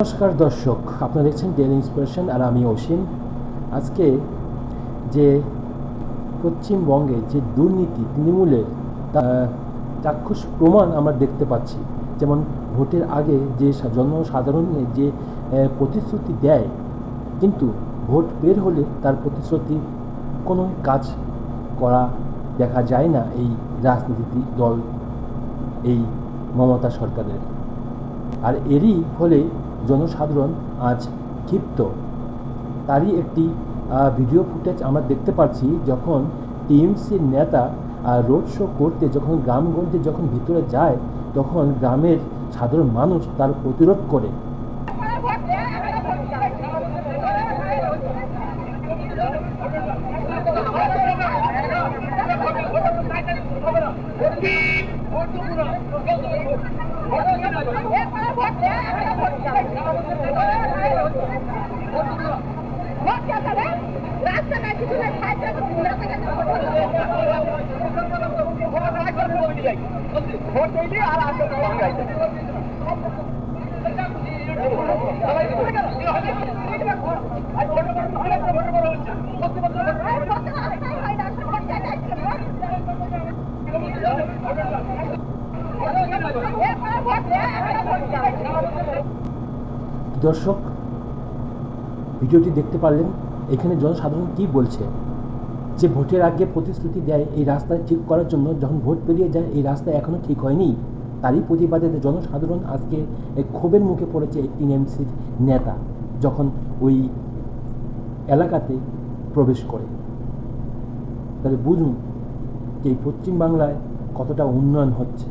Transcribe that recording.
নমস্কার দর্শক, আপনারা দেখছেন ডেইলি ইন্সপিরেশন আর আমি অসীম। আজকে যে পশ্চিমবঙ্গে যে দুর্নীতি তৃণমূলের চাক্ষুষ প্রমাণ আমরা দেখতে পাচ্ছি। যেমন ভোটের আগে যে জনসাধারণ যে প্রতিশ্রুতি দেয়, কিন্তু ভোট বের হলে তার প্রতিশ্রুতি কোনো কাজ করা দেখা যায় না এই রাজনীতি দল, এই মমতা সরকারের। আর এরই ফলে জনসাধারণ আজ ক্ষিপ্ত। তারই একটি ভিডিও ফুটেজ আমরা দেখতে পাচ্ছি, যখন টিএমসির নেতা রোড শো করতে যখন গ্রামগঞ্জে যখন ভিতরে যায়, তখন গ্রামের সাধারণ মানুষ তার প্রতিরোধ করে। দর্শক, ভিডিওটি দেখতে পারলেন, এখানে জনসাধারণ কি বলছে। যে ভোটের আগে প্রতিশ্রুতি দেয় এই রাস্তা ঠিক করার জন্য, যখন ভোট পেরিয়ে যায় এই রাস্তা এখনও ঠিক হয়নি। তারই প্রতিবাদে জনসাধারণ আজকে ক্ষোভের মুখে পড়েছে এই টিএমসির নেতা যখন ওই এলাকাতে প্রবেশ করে। তাহলে বুঝুন যে এই পশ্চিমবাংলায় কতটা উন্নয়ন হচ্ছে।